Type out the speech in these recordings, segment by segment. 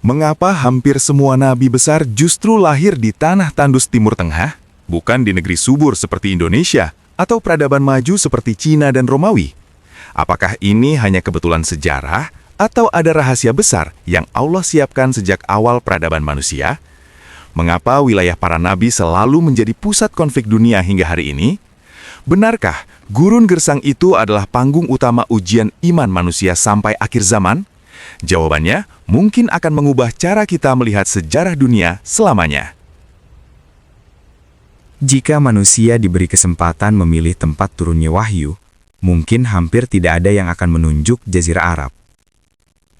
Mengapa hampir semua nabi besar justru lahir di tanah tandus Timur Tengah, bukan di negeri subur seperti Indonesia atau peradaban maju seperti Cina dan Romawi? Apakah ini hanya kebetulan sejarah atau ada rahasia besar yang Allah siapkan sejak awal peradaban manusia? Mengapa wilayah para nabi selalu menjadi pusat konflik dunia hingga hari ini? Benarkah gurun gersang itu adalah panggung utama ujian iman manusia sampai akhir zaman? Jawabannya mungkin akan mengubah cara kita melihat sejarah dunia selamanya. Jika manusia diberi kesempatan memilih tempat turunnya wahyu, mungkin hampir tidak ada yang akan menunjuk Jazirah Arab.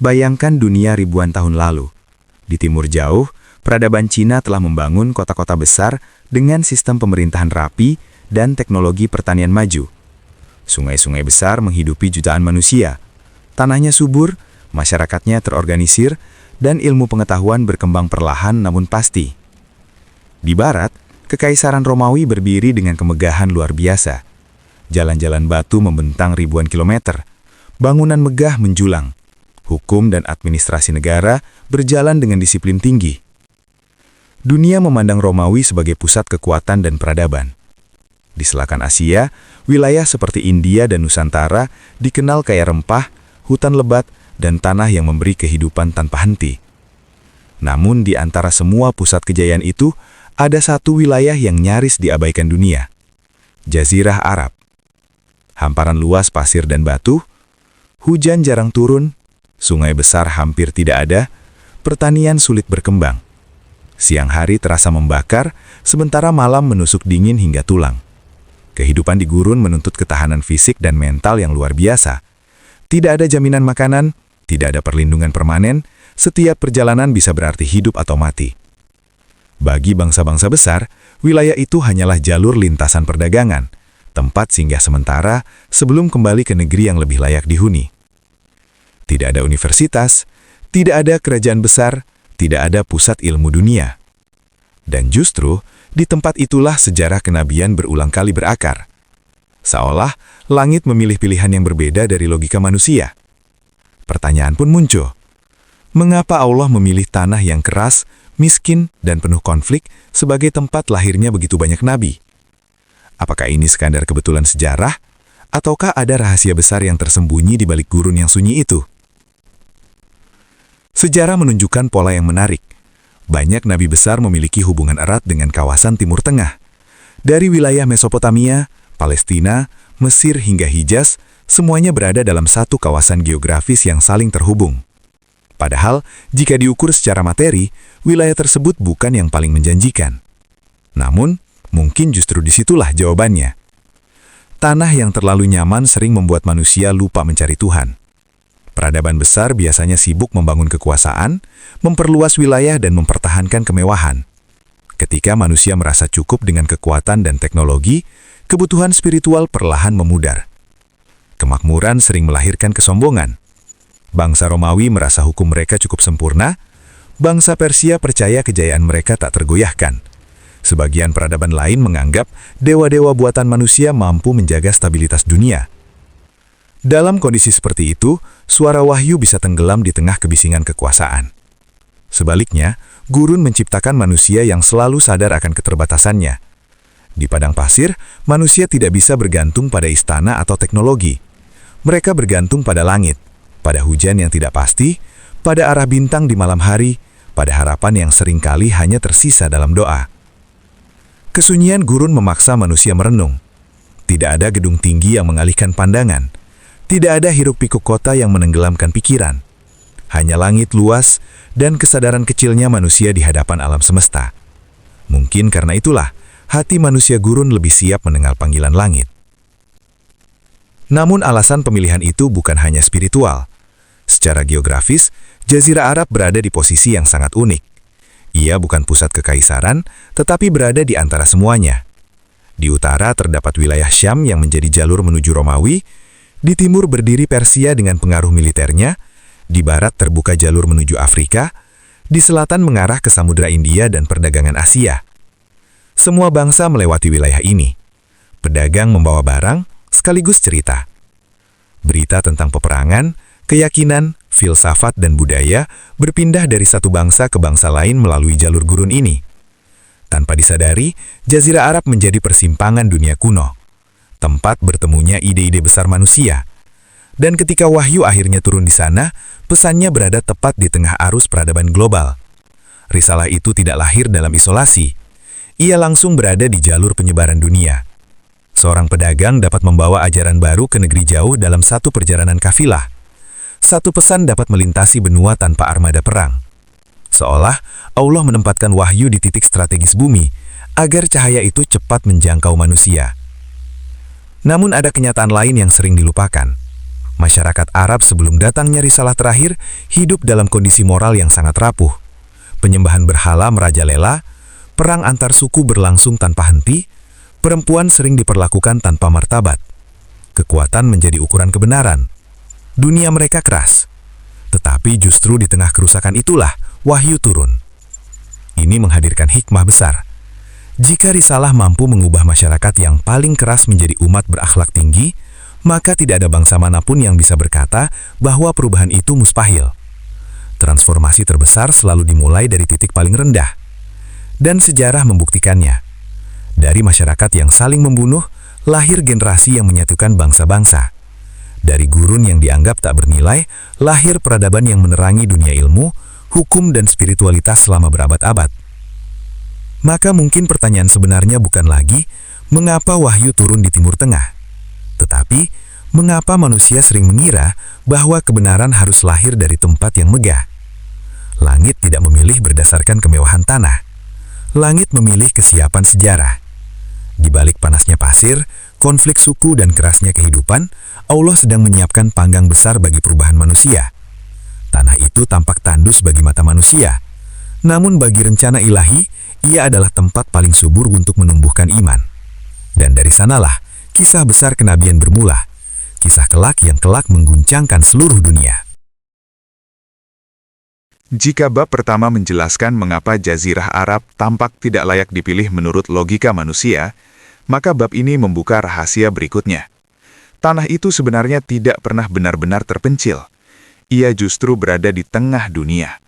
Bayangkan dunia ribuan tahun lalu. Di timur jauh, peradaban Cina telah membangun kota-kota besar dengan sistem pemerintahan rapi dan teknologi pertanian maju. Sungai-sungai besar menghidupi jutaan manusia. Tanahnya subur, masyarakatnya terorganisir, dan ilmu pengetahuan berkembang perlahan namun pasti. Di barat, Kekaisaran Romawi berdiri dengan kemegahan luar biasa. Jalan-jalan batu membentang ribuan kilometer, bangunan megah menjulang, hukum dan administrasi negara berjalan dengan disiplin tinggi. Dunia memandang Romawi sebagai pusat kekuatan dan peradaban. Di selatan Asia, wilayah seperti India dan Nusantara dikenal kaya rempah, hutan lebat, dan tanah yang memberi kehidupan tanpa henti. Namun di antara semua pusat kejayaan itu, ada satu wilayah yang nyaris diabaikan dunia, Jazirah Arab. Hamparan luas pasir dan batu, hujan jarang turun, sungai besar hampir tidak ada, pertanian sulit berkembang. Siang hari terasa membakar, sementara malam menusuk dingin hingga tulang. Kehidupan di gurun menuntut ketahanan fisik dan mental yang luar biasa. Tidak ada jaminan makanan, tidak ada perlindungan permanen, setiap perjalanan bisa berarti hidup atau mati. Bagi bangsa-bangsa besar, wilayah itu hanyalah jalur lintasan perdagangan, tempat singgah sementara sebelum kembali ke negeri yang lebih layak dihuni. Tidak ada universitas, tidak ada kerajaan besar, tidak ada pusat ilmu dunia. Dan justru, di tempat itulah sejarah kenabian berulang kali berakar. Seolah langit memilih pilihan yang berbeda dari logika manusia. Pertanyaan pun muncul. Mengapa Allah memilih tanah yang keras, miskin, dan penuh konflik sebagai tempat lahirnya begitu banyak nabi? Apakah ini sekadar kebetulan sejarah, ataukah ada rahasia besar yang tersembunyi di balik gurun yang sunyi itu? Sejarah menunjukkan pola yang menarik. Banyak nabi besar memiliki hubungan erat dengan kawasan Timur Tengah. Dari wilayah Mesopotamia, Palestina, Mesir hingga Hijaz, semuanya berada dalam satu kawasan geografis yang saling terhubung. Padahal, jika diukur secara materi, wilayah tersebut bukan yang paling menjanjikan. Namun, mungkin justru disitulah jawabannya. Tanah yang terlalu nyaman sering membuat manusia lupa mencari Tuhan. Peradaban besar biasanya sibuk membangun kekuasaan, memperluas wilayah dan mempertahankan kemewahan. Ketika manusia merasa cukup dengan kekuatan dan teknologi, kebutuhan spiritual perlahan memudar. Kemakmuran sering melahirkan kesombongan. Bangsa Romawi merasa hukum mereka cukup sempurna, bangsa Persia percaya kejayaan mereka tak tergoyahkan. Sebagian peradaban lain menganggap dewa-dewa buatan manusia mampu menjaga stabilitas dunia. Dalam kondisi seperti itu, suara wahyu bisa tenggelam di tengah kebisingan kekuasaan. Sebaliknya, gurun menciptakan manusia yang selalu sadar akan keterbatasannya. Di padang pasir, manusia tidak bisa bergantung pada istana atau teknologi. Mereka bergantung pada langit, pada hujan yang tidak pasti, pada arah bintang di malam hari, pada harapan yang seringkali hanya tersisa dalam doa. Kesunyian gurun memaksa manusia merenung. Tidak ada gedung tinggi yang mengalihkan pandangan. Tidak ada hiruk-pikuk kota yang menenggelamkan pikiran. Hanya langit luas dan kesadaran kecilnya manusia di hadapan alam semesta. Mungkin karena itulah, hati manusia gurun lebih siap mendengar panggilan langit. Namun alasan pemilihan itu bukan hanya spiritual. Secara geografis, Jazirah Arab berada di posisi yang sangat unik. Ia bukan pusat kekaisaran, tetapi berada di antara semuanya. Di utara terdapat wilayah Syam yang menjadi jalur menuju Romawi, di timur berdiri Persia dengan pengaruh militernya, di barat terbuka jalur menuju Afrika, di selatan mengarah ke Samudra India dan perdagangan Asia. Semua bangsa melewati wilayah ini. Pedagang membawa barang, sekaligus cerita. Berita tentang peperangan, keyakinan, filsafat dan budaya berpindah dari satu bangsa ke bangsa lain melalui jalur gurun ini. Tanpa disadari, Jazirah Arab menjadi persimpangan dunia kuno, tempat bertemunya ide-ide besar manusia. Dan ketika wahyu akhirnya turun di sana, pesannya berada tepat di tengah arus peradaban global. Risalah itu tidak lahir dalam isolasi. Ia langsung berada di jalur penyebaran dunia. Seorang pedagang dapat membawa ajaran baru ke negeri jauh dalam satu perjalanan kafilah. Satu pesan dapat melintasi benua tanpa armada perang. Seolah Allah menempatkan wahyu di titik strategis bumi, agar cahaya itu cepat menjangkau manusia. Namun ada kenyataan lain yang sering dilupakan. Masyarakat Arab sebelum datangnya risalah terakhir hidup dalam kondisi moral yang sangat rapuh. Penyembahan berhala merajalela, perang antar suku berlangsung tanpa henti, perempuan sering diperlakukan tanpa martabat. Kekuatan menjadi ukuran kebenaran. Dunia mereka keras. Tetapi justru di tengah kerusakan itulah wahyu turun. Ini menghadirkan hikmah besar. Jika risalah mampu mengubah masyarakat yang paling keras menjadi umat berakhlak tinggi, maka tidak ada bangsa manapun yang bisa berkata bahwa perubahan itu mustahil. Transformasi terbesar selalu dimulai dari titik paling rendah. Dan sejarah membuktikannya. Dari masyarakat yang saling membunuh, lahir generasi yang menyatukan bangsa-bangsa. Dari gurun yang dianggap tak bernilai, lahir peradaban yang menerangi dunia ilmu, hukum dan spiritualitas selama berabad-abad. Maka mungkin pertanyaan sebenarnya bukan lagi, mengapa wahyu turun di Timur Tengah? Tetapi, mengapa manusia sering mengira bahwa kebenaran harus lahir dari tempat yang megah? Langit tidak memilih berdasarkan kemewahan tanah. Langit memilih kesiapan sejarah. Di balik panasnya pasir, konflik suku dan kerasnya kehidupan, Allah sedang menyiapkan panggang besar bagi perubahan manusia. Tanah itu tampak tandus bagi mata manusia. Namun bagi rencana ilahi, ia adalah tempat paling subur untuk menumbuhkan iman. Dan dari sanalah, kisah besar kenabian bermula. Kisah kelak yang kelak mengguncangkan seluruh dunia. Jika bab pertama menjelaskan mengapa Jazirah Arab tampak tidak layak dipilih menurut logika manusia, maka bab ini membuka rahasia berikutnya. Tanah itu sebenarnya tidak pernah benar-benar terpencil. Ia justru berada di tengah dunia.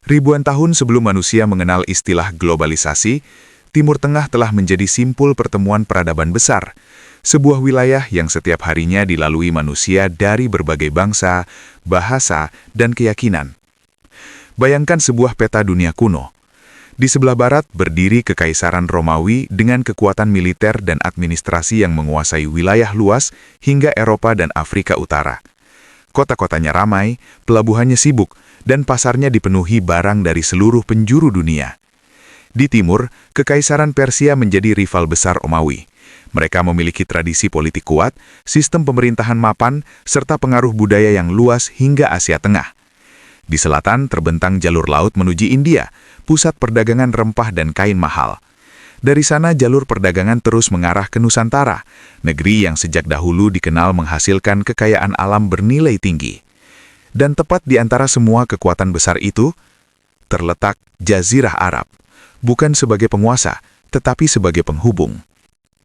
Ribuan tahun sebelum manusia mengenal istilah globalisasi, Timur Tengah telah menjadi simpul pertemuan peradaban besar, sebuah wilayah yang setiap harinya dilalui manusia dari berbagai bangsa, bahasa, dan keyakinan. Bayangkan sebuah peta dunia kuno. Di sebelah barat berdiri Kekaisaran Romawi dengan kekuatan militer dan administrasi yang menguasai wilayah luas hingga Eropa dan Afrika Utara. Kota-kotanya ramai, pelabuhannya sibuk, dan pasarnya dipenuhi barang dari seluruh penjuru dunia. Di timur, Kekaisaran Persia menjadi rival besar Romawi. Mereka memiliki tradisi politik kuat, sistem pemerintahan mapan, serta pengaruh budaya yang luas hingga Asia Tengah. Di selatan terbentang jalur laut menuju India, pusat perdagangan rempah dan kain mahal. Dari sana jalur perdagangan terus mengarah ke Nusantara, negeri yang sejak dahulu dikenal menghasilkan kekayaan alam bernilai tinggi. Dan tepat di antara semua kekuatan besar itu, terletak Jazirah Arab, bukan sebagai penguasa, tetapi sebagai penghubung.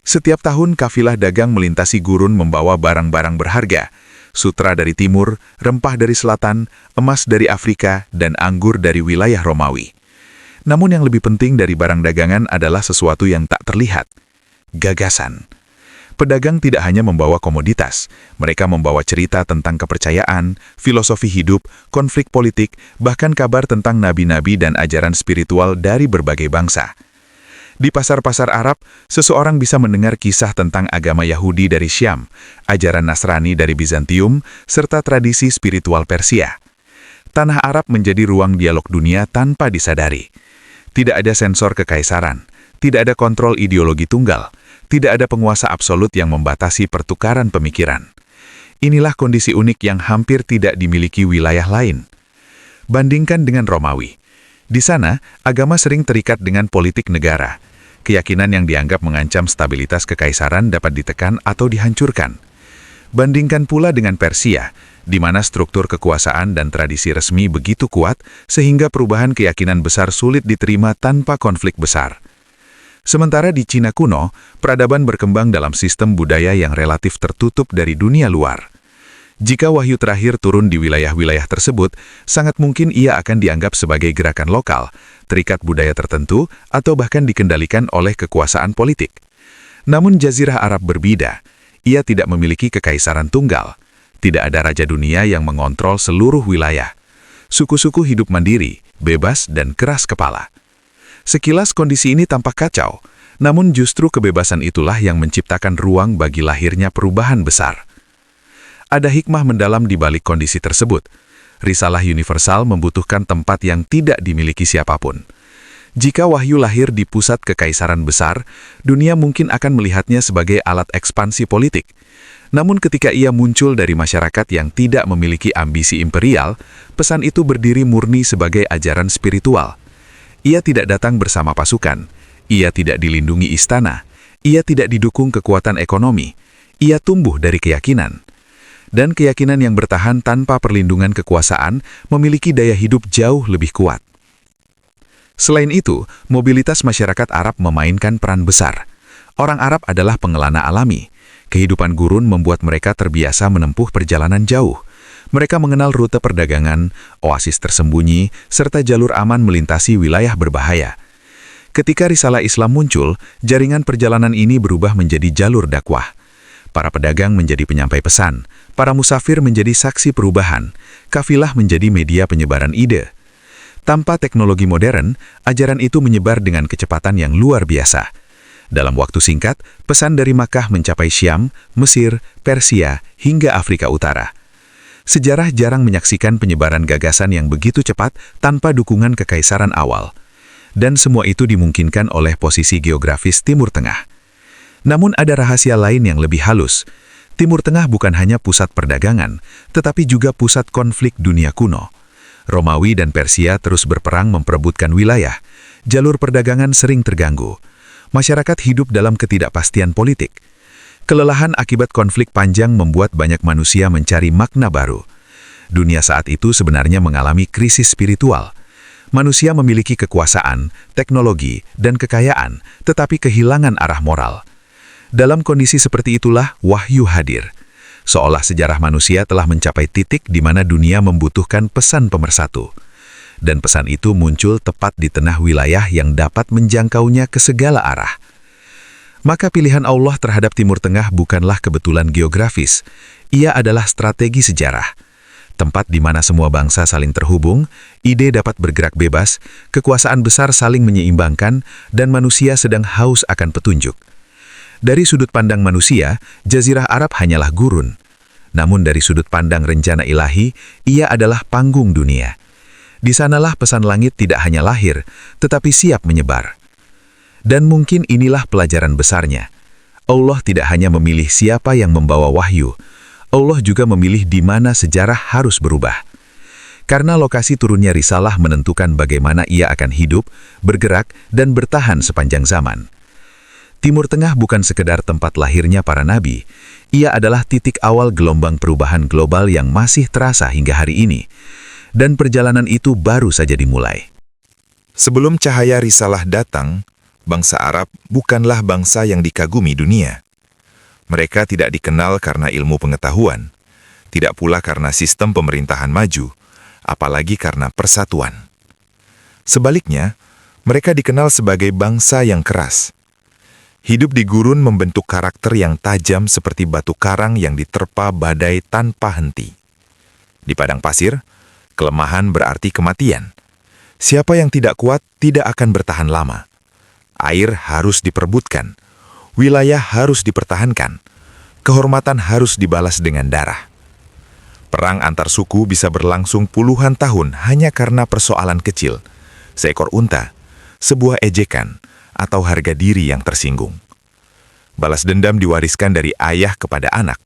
Setiap tahun kafilah dagang melintasi gurun membawa barang-barang berharga, sutra dari timur, rempah dari selatan, emas dari Afrika, dan anggur dari wilayah Romawi. Namun yang lebih penting dari barang dagangan adalah sesuatu yang tak terlihat, gagasan. Pedagang tidak hanya membawa komoditas, mereka membawa cerita tentang kepercayaan, filosofi hidup, konflik politik, bahkan kabar tentang nabi-nabi dan ajaran spiritual dari berbagai bangsa. Di pasar-pasar Arab, seseorang bisa mendengar kisah tentang agama Yahudi dari Syam, ajaran Nasrani dari Bizantium, serta tradisi spiritual Persia. Tanah Arab menjadi ruang dialog dunia tanpa disadari. Tidak ada sensor kekaisaran, tidak ada kontrol ideologi tunggal, tidak ada penguasa absolut yang membatasi pertukaran pemikiran. Inilah kondisi unik yang hampir tidak dimiliki wilayah lain. Bandingkan dengan Romawi. Di sana, agama sering terikat dengan politik negara. Keyakinan yang dianggap mengancam stabilitas kekaisaran dapat ditekan atau dihancurkan. Bandingkan pula dengan Persia, di mana struktur kekuasaan dan tradisi resmi begitu kuat sehingga perubahan keyakinan besar sulit diterima tanpa konflik besar. Sementara di Cina kuno, peradaban berkembang dalam sistem budaya yang relatif tertutup dari dunia luar. Jika wahyu terakhir turun di wilayah-wilayah tersebut, sangat mungkin ia akan dianggap sebagai gerakan lokal, terikat budaya tertentu, atau bahkan dikendalikan oleh kekuasaan politik. Namun Jazirah Arab berbeda. Ia tidak memiliki kekaisaran tunggal. Tidak ada raja dunia yang mengontrol seluruh wilayah. Suku-suku hidup mandiri, bebas, dan keras kepala. Sekilas kondisi ini tampak kacau, namun justru kebebasan itulah yang menciptakan ruang bagi lahirnya perubahan besar. Ada hikmah mendalam di balik kondisi tersebut. Risalah universal membutuhkan tempat yang tidak dimiliki siapapun. Jika wahyu lahir di pusat kekaisaran besar, dunia mungkin akan melihatnya sebagai alat ekspansi politik. Namun ketika ia muncul dari masyarakat yang tidak memiliki ambisi imperial, pesan itu berdiri murni sebagai ajaran spiritual. Ia tidak datang bersama pasukan, ia tidak dilindungi istana, ia tidak didukung kekuatan ekonomi, ia tumbuh dari keyakinan. Dan keyakinan yang bertahan tanpa perlindungan kekuasaan memiliki daya hidup jauh lebih kuat. Selain itu, mobilitas masyarakat Arab memainkan peran besar. Orang Arab adalah pengelana alami. Kehidupan gurun membuat mereka terbiasa menempuh perjalanan jauh. Mereka mengenal rute perdagangan, oasis tersembunyi, serta jalur aman melintasi wilayah berbahaya. Ketika risalah Islam muncul, jaringan perjalanan ini berubah menjadi jalur dakwah. Para pedagang menjadi penyampai pesan, para musafir menjadi saksi perubahan, kafilah menjadi media penyebaran ide. Tanpa teknologi modern, ajaran itu menyebar dengan kecepatan yang luar biasa. Dalam waktu singkat, pesan dari Makkah mencapai Syam, Mesir, Persia, hingga Afrika Utara. Sejarah jarang menyaksikan penyebaran gagasan yang begitu cepat tanpa dukungan kekaisaran awal. Dan semua itu dimungkinkan oleh posisi geografis Timur Tengah. Namun ada rahasia lain yang lebih halus. Timur Tengah bukan hanya pusat perdagangan, tetapi juga pusat konflik dunia kuno. Romawi dan Persia terus berperang memperebutkan wilayah. Jalur perdagangan sering terganggu. Masyarakat hidup dalam ketidakpastian politik. Kelelahan akibat konflik panjang membuat banyak manusia mencari makna baru. Dunia saat itu sebenarnya mengalami krisis spiritual. Manusia memiliki kekuasaan, teknologi, dan kekayaan, tetapi kehilangan arah moral. Dalam kondisi seperti itulah wahyu hadir. Seolah sejarah manusia telah mencapai titik di mana dunia membutuhkan pesan pemersatu. Dan pesan itu muncul tepat di tengah wilayah yang dapat menjangkaunya ke segala arah. Maka pilihan Allah terhadap Timur Tengah bukanlah kebetulan geografis. Ia adalah strategi sejarah. Tempat di mana semua bangsa saling terhubung, ide dapat bergerak bebas, kekuasaan besar saling menyeimbangkan, dan manusia sedang haus akan petunjuk. Dari sudut pandang manusia, Jazirah Arab hanyalah gurun. Namun dari sudut pandang rencana ilahi, ia adalah panggung dunia. Di sanalah pesan langit tidak hanya lahir, tetapi siap menyebar. Dan mungkin inilah pelajaran besarnya. Allah tidak hanya memilih siapa yang membawa wahyu, Allah juga memilih di mana sejarah harus berubah. Karena lokasi turunnya risalah menentukan bagaimana ia akan hidup, bergerak, dan bertahan sepanjang zaman. Timur Tengah bukan sekedar tempat lahirnya para nabi, ia adalah titik awal gelombang perubahan global yang masih terasa hingga hari ini. Dan perjalanan itu baru saja dimulai. Sebelum cahaya risalah datang, bangsa Arab bukanlah bangsa yang dikagumi dunia. Mereka tidak dikenal karena ilmu pengetahuan, tidak pula karena sistem pemerintahan maju, apalagi karena persatuan. Sebaliknya, mereka dikenal sebagai bangsa yang keras. Hidup di gurun membentuk karakter yang tajam seperti batu karang yang diterpa badai tanpa henti. Di padang pasir, kelemahan berarti kematian. Siapa yang tidak kuat tidak akan bertahan lama. Air harus diperebutkan. Wilayah harus dipertahankan. Kehormatan harus dibalas dengan darah. Perang antar suku bisa berlangsung puluhan tahun hanya karena persoalan kecil. Seekor unta, sebuah ejekan, atau harga diri yang tersinggung. Balas dendam diwariskan dari ayah kepada anak.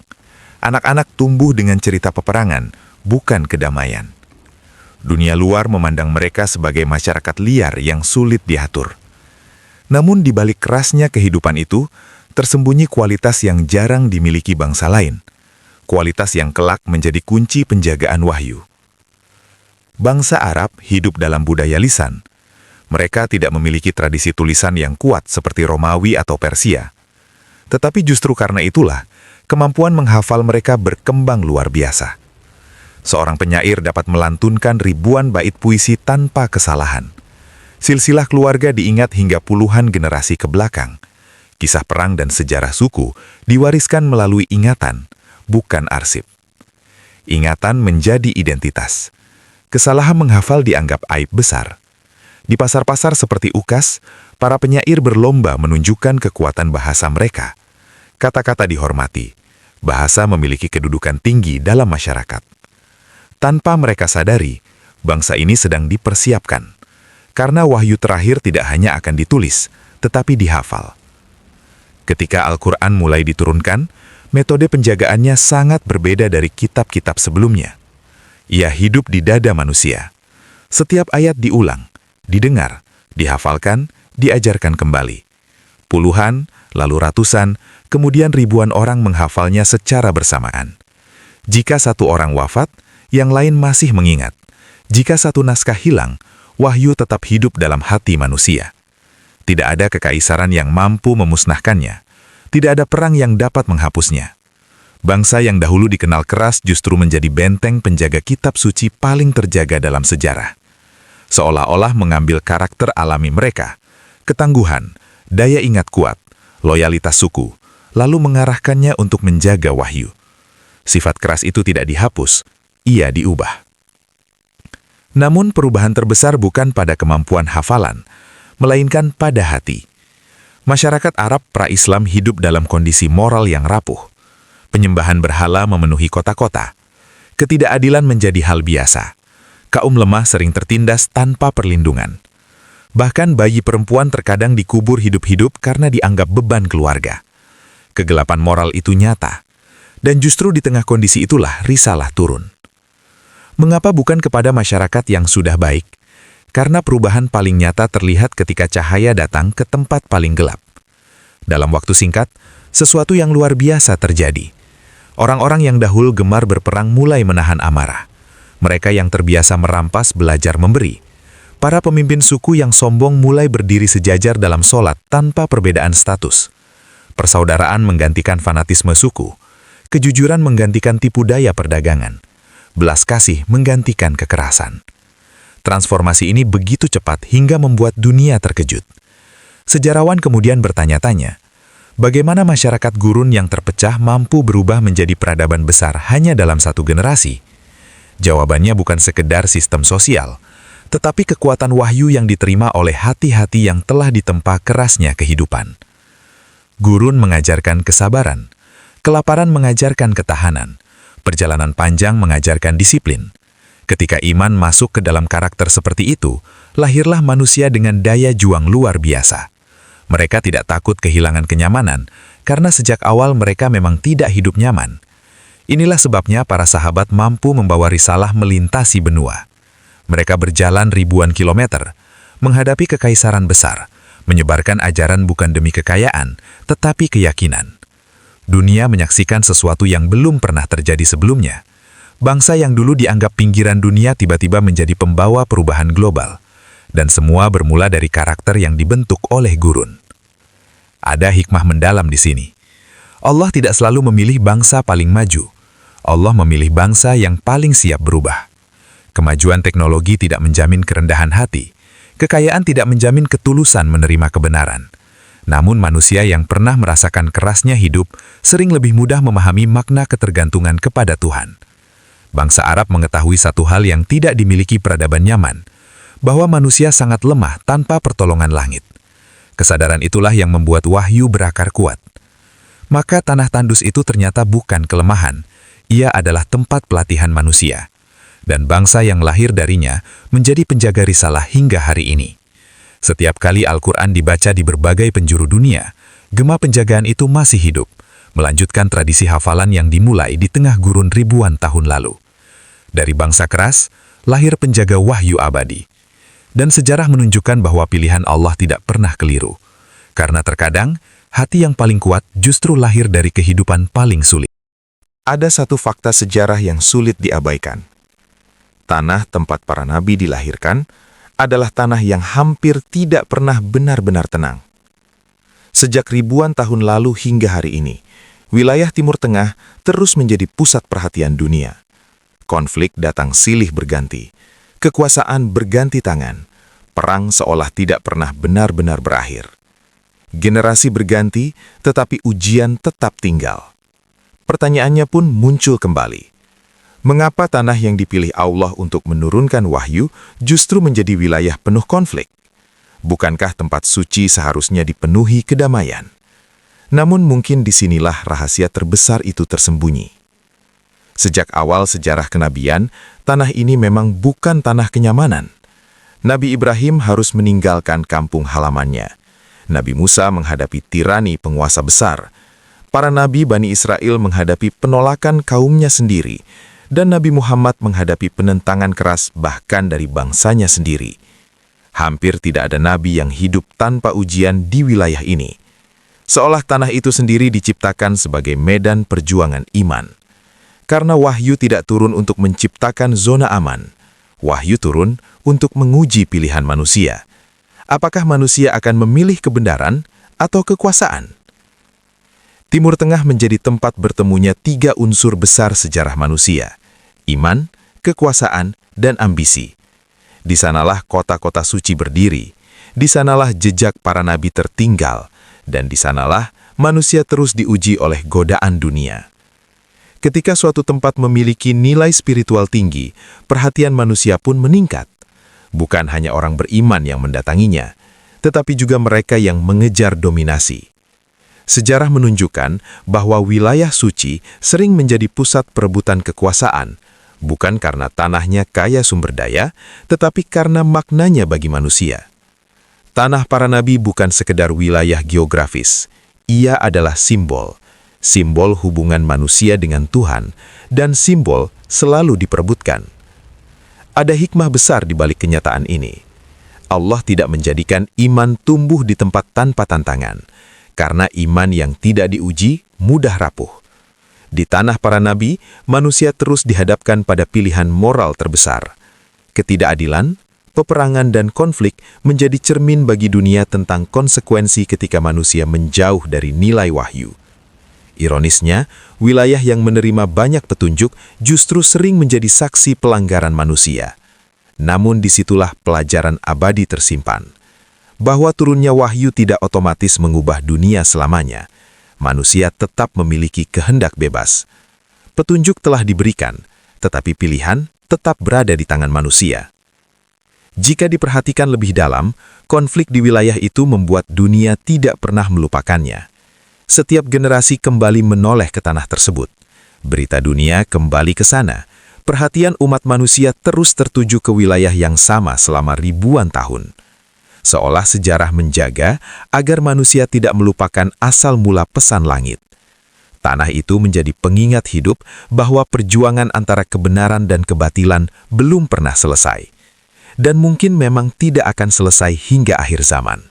Anak-anak tumbuh dengan cerita peperangan, bukan kedamaian. Dunia luar memandang mereka sebagai masyarakat liar yang sulit diatur. Namun di balik kerasnya kehidupan itu, tersembunyi kualitas yang jarang dimiliki bangsa lain. Kualitas yang kelak menjadi kunci penjagaan wahyu. Bangsa Arab hidup dalam budaya lisan. Mereka tidak memiliki tradisi tulisan yang kuat seperti Romawi atau Persia. Tetapi justru karena itulah, kemampuan menghafal mereka berkembang luar biasa. Seorang penyair dapat melantunkan ribuan bait puisi tanpa kesalahan. Silsilah keluarga diingat hingga puluhan generasi ke belakang. Kisah perang dan sejarah suku diwariskan melalui ingatan, bukan arsip. Ingatan menjadi identitas. Kesalahan menghafal dianggap aib besar. Di pasar-pasar seperti UKAS, para penyair berlomba menunjukkan kekuatan bahasa mereka. Kata-kata dihormati. Bahasa memiliki kedudukan tinggi dalam masyarakat. Tanpa mereka sadari, bangsa ini sedang dipersiapkan. Karena wahyu terakhir tidak hanya akan ditulis, tetapi dihafal. Ketika Al-Quran mulai diturunkan, metode penjagaannya sangat berbeda dari kitab-kitab sebelumnya. Ia hidup di dada manusia. Setiap ayat diulang, didengar, dihafalkan, diajarkan kembali. Puluhan, lalu ratusan, kemudian ribuan orang menghafalnya secara bersamaan. Jika satu orang wafat, yang lain masih mengingat. Jika satu naskah hilang, wahyu tetap hidup dalam hati manusia. Tidak ada kekaisaran yang mampu memusnahkannya. Tidak ada perang yang dapat menghapusnya. Bangsa yang dahulu dikenal keras justru menjadi benteng penjaga kitab suci paling terjaga dalam sejarah. Seolah-olah mengambil karakter alami mereka, ketangguhan, daya ingat kuat, loyalitas suku, lalu mengarahkannya untuk menjaga wahyu. Sifat keras itu tidak dihapus, ia diubah. Namun perubahan terbesar bukan pada kemampuan hafalan, melainkan pada hati. Masyarakat Arab pra-Islam hidup dalam kondisi moral yang rapuh. Penyembahan berhala memenuhi kota-kota. Ketidakadilan menjadi hal biasa. Kaum lemah sering tertindas tanpa perlindungan. Bahkan bayi perempuan terkadang dikubur hidup-hidup karena dianggap beban keluarga. Kegelapan moral itu nyata. Dan justru di tengah kondisi itulah risalah turun. Mengapa bukan kepada masyarakat yang sudah baik? Karena perubahan paling nyata terlihat ketika cahaya datang ke tempat paling gelap. Dalam waktu singkat, sesuatu yang luar biasa terjadi. Orang-orang yang dahulu gemar berperang mulai menahan amarah. Mereka yang terbiasa merampas belajar memberi. Para pemimpin suku yang sombong mulai berdiri sejajar dalam sholat tanpa perbedaan status. Persaudaraan menggantikan fanatisme suku. Kejujuran menggantikan tipu daya perdagangan. Belas kasih menggantikan kekerasan. Transformasi ini begitu cepat hingga membuat dunia terkejut. Sejarawan kemudian bertanya-tanya, bagaimana masyarakat gurun yang terpecah mampu berubah menjadi peradaban besar hanya dalam satu generasi? Jawabannya bukan sekedar sistem sosial, tetapi kekuatan wahyu yang diterima oleh hati-hati yang telah ditempa kerasnya kehidupan. Gurun mengajarkan kesabaran, kelaparan mengajarkan ketahanan, perjalanan panjang mengajarkan disiplin. Ketika iman masuk ke dalam karakter seperti itu, lahirlah manusia dengan daya juang luar biasa. Mereka tidak takut kehilangan kenyamanan, karena sejak awal mereka memang tidak hidup nyaman. Inilah sebabnya para sahabat mampu membawa risalah melintasi benua. Mereka berjalan ribuan kilometer, menghadapi kekaisaran besar, menyebarkan ajaran bukan demi kekayaan, tetapi keyakinan. Dunia menyaksikan sesuatu yang belum pernah terjadi sebelumnya. Bangsa yang dulu dianggap pinggiran dunia tiba-tiba menjadi pembawa perubahan global. Dan semua bermula dari karakter yang dibentuk oleh gurun. Ada hikmah mendalam di sini. Allah tidak selalu memilih bangsa paling maju. Allah memilih bangsa yang paling siap berubah. Kemajuan teknologi tidak menjamin kerendahan hati. Kekayaan tidak menjamin ketulusan menerima kebenaran. Namun manusia yang pernah merasakan kerasnya hidup sering lebih mudah memahami makna ketergantungan kepada Tuhan. Bangsa Arab mengetahui satu hal yang tidak dimiliki peradaban nyaman, bahwa manusia sangat lemah tanpa pertolongan langit. Kesadaran itulah yang membuat wahyu berakar kuat. Maka tanah tandus itu ternyata bukan kelemahan, ia adalah tempat pelatihan manusia. Dan bangsa yang lahir darinya menjadi penjaga risalah hingga hari ini. Setiap kali Al-Quran dibaca di berbagai penjuru dunia, gema penjagaan itu masih hidup, melanjutkan tradisi hafalan yang dimulai di tengah gurun ribuan tahun lalu. Dari bangsa keras, lahir penjaga wahyu abadi. Dan sejarah menunjukkan bahwa pilihan Allah tidak pernah keliru. Karena terkadang, hati yang paling kuat justru lahir dari kehidupan paling sulit. Ada satu fakta sejarah yang sulit diabaikan. Tanah tempat para nabi dilahirkan adalah tanah yang hampir tidak pernah benar-benar tenang. Sejak ribuan tahun lalu hingga hari ini, wilayah Timur Tengah terus menjadi pusat perhatian dunia. Konflik datang silih berganti, kekuasaan berganti tangan, perang seolah tidak pernah benar-benar berakhir. Generasi berganti, tetapi ujian tetap tinggal. Pertanyaannya pun muncul kembali. Mengapa tanah yang dipilih Allah untuk menurunkan wahyu justru menjadi wilayah penuh konflik? Bukankah tempat suci seharusnya dipenuhi kedamaian? Namun mungkin disinilah rahasia terbesar itu tersembunyi. Sejak awal sejarah kenabian, tanah ini memang bukan tanah kenyamanan. Nabi Ibrahim harus meninggalkan kampung halamannya. Nabi Musa menghadapi tirani penguasa besar. Para nabi Bani Israel menghadapi penolakan kaumnya sendiri. Dan Nabi Muhammad menghadapi penentangan keras bahkan dari bangsanya sendiri. Hampir tidak ada nabi yang hidup tanpa ujian di wilayah ini. Seolah tanah itu sendiri diciptakan sebagai medan perjuangan iman. Karena wahyu tidak turun untuk menciptakan zona aman. Wahyu turun untuk menguji pilihan manusia. Apakah manusia akan memilih kebenaran atau kekuasaan? Timur Tengah menjadi tempat bertemunya 3 unsur besar sejarah manusia: iman, kekuasaan, dan ambisi. Di sanalah kota-kota suci berdiri, di sanalah jejak para nabi tertinggal, dan di sanalah manusia terus diuji oleh godaan dunia. Ketika suatu tempat memiliki nilai spiritual tinggi, perhatian manusia pun meningkat. Bukan hanya orang beriman yang mendatanginya, tetapi juga mereka yang mengejar dominasi. Sejarah menunjukkan bahwa wilayah suci sering menjadi pusat perebutan kekuasaan, bukan karena tanahnya kaya sumber daya, tetapi karena maknanya bagi manusia. Tanah para nabi bukan sekedar wilayah geografis, ia adalah simbol hubungan manusia dengan Tuhan, dan simbol selalu diperebutkan. Ada hikmah besar di balik kenyataan ini. Allah tidak menjadikan iman tumbuh di tempat tanpa tantangan, karena iman yang tidak diuji mudah rapuh. Di tanah para nabi, manusia terus dihadapkan pada pilihan moral terbesar. Ketidakadilan, peperangan, dan konflik menjadi cermin bagi dunia tentang konsekuensi ketika manusia menjauh dari nilai wahyu. Ironisnya, wilayah yang menerima banyak petunjuk justru sering menjadi saksi pelanggaran manusia. Namun disitulah pelajaran abadi tersimpan. Bahwa turunnya wahyu tidak otomatis mengubah dunia selamanya. Manusia tetap memiliki kehendak bebas. Petunjuk telah diberikan, tetapi pilihan tetap berada di tangan manusia. Jika diperhatikan lebih dalam, konflik di wilayah itu membuat dunia tidak pernah melupakannya. Setiap generasi kembali menoleh ke tanah tersebut. Berita dunia kembali ke sana. Perhatian umat manusia terus tertuju ke wilayah yang sama selama ribuan tahun. Seolah sejarah menjaga agar manusia tidak melupakan asal mula pesan langit. Tanah itu menjadi pengingat hidup bahwa perjuangan antara kebenaran dan kebatilan belum pernah selesai. Dan mungkin memang tidak akan selesai hingga akhir zaman.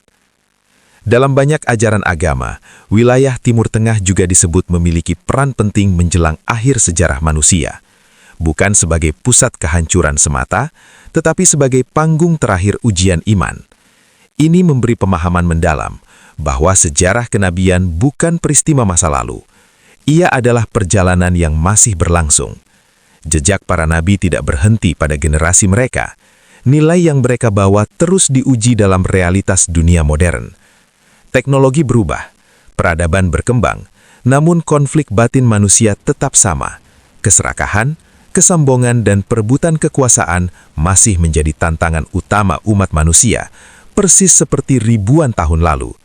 Dalam banyak ajaran agama, wilayah Timur Tengah juga disebut memiliki peran penting menjelang akhir sejarah manusia. Bukan sebagai pusat kehancuran semata, tetapi sebagai panggung terakhir ujian iman. Ini memberi pemahaman mendalam bahwa sejarah kenabian bukan peristiwa masa lalu. Ia adalah perjalanan yang masih berlangsung. Jejak para nabi tidak berhenti pada generasi mereka. Nilai yang mereka bawa terus diuji dalam realitas dunia modern. Teknologi berubah, peradaban berkembang, namun konflik batin manusia tetap sama. Keserakahan, kesombongan, dan perebutan kekuasaan masih menjadi tantangan utama umat manusia, persis seperti ribuan tahun lalu.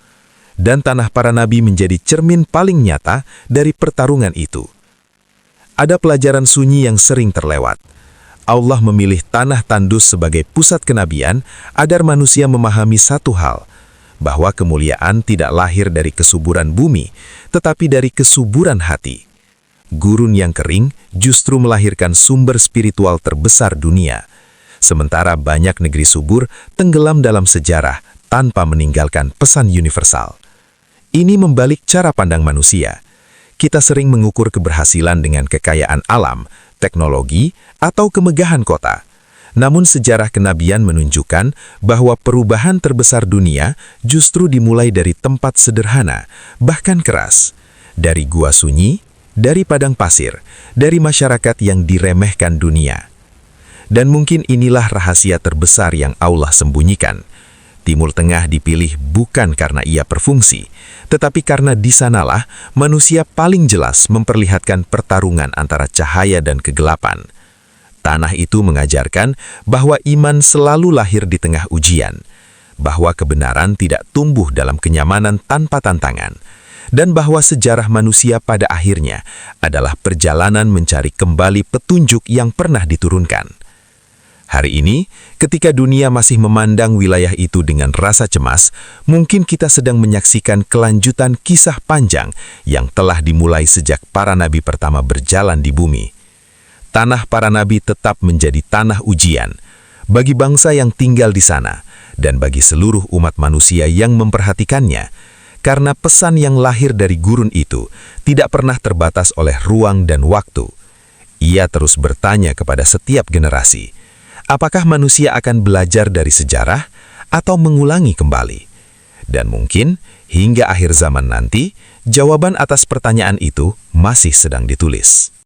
Dan tanah para nabi menjadi cermin paling nyata dari pertarungan itu. Ada pelajaran sunyi yang sering terlewat. Allah memilih tanah tandus sebagai pusat kenabian agar manusia memahami satu hal, bahwa kemuliaan tidak lahir dari kesuburan bumi, tetapi dari kesuburan hati. Gurun yang kering justru melahirkan sumber spiritual terbesar dunia, sementara banyak negeri subur tenggelam dalam sejarah tanpa meninggalkan pesan universal. Ini membalik cara pandang manusia. Kita sering mengukur keberhasilan dengan kekayaan alam, teknologi, atau kemegahan kota. Namun sejarah kenabian menunjukkan bahwa perubahan terbesar dunia justru dimulai dari tempat sederhana, bahkan keras. dari gua sunyi, dari padang pasir, dari masyarakat yang diremehkan dunia. Dan mungkin inilah rahasia terbesar yang Allah sembunyikan. Timur Tengah dipilih bukan karena ia berfungsi, tetapi karena di sanalah manusia paling jelas memperlihatkan pertarungan antara cahaya dan kegelapan. Tanah itu mengajarkan bahwa iman selalu lahir di tengah ujian, bahwa kebenaran tidak tumbuh dalam kenyamanan tanpa tantangan, dan bahwa sejarah manusia pada akhirnya adalah perjalanan mencari kembali petunjuk yang pernah diturunkan. Hari ini, ketika dunia masih memandang wilayah itu dengan rasa cemas, mungkin kita sedang menyaksikan kelanjutan kisah panjang yang telah dimulai sejak para nabi pertama berjalan di bumi. Tanah para nabi tetap menjadi tanah ujian bagi bangsa yang tinggal di sana dan bagi seluruh umat manusia yang memperhatikannya, karena pesan yang lahir dari gurun itu tidak pernah terbatas oleh ruang dan waktu. Ia terus bertanya kepada setiap generasi, apakah manusia akan belajar dari sejarah atau mengulangi kembali? Dan mungkin hingga akhir zaman nanti, jawaban atas pertanyaan itu masih sedang ditulis.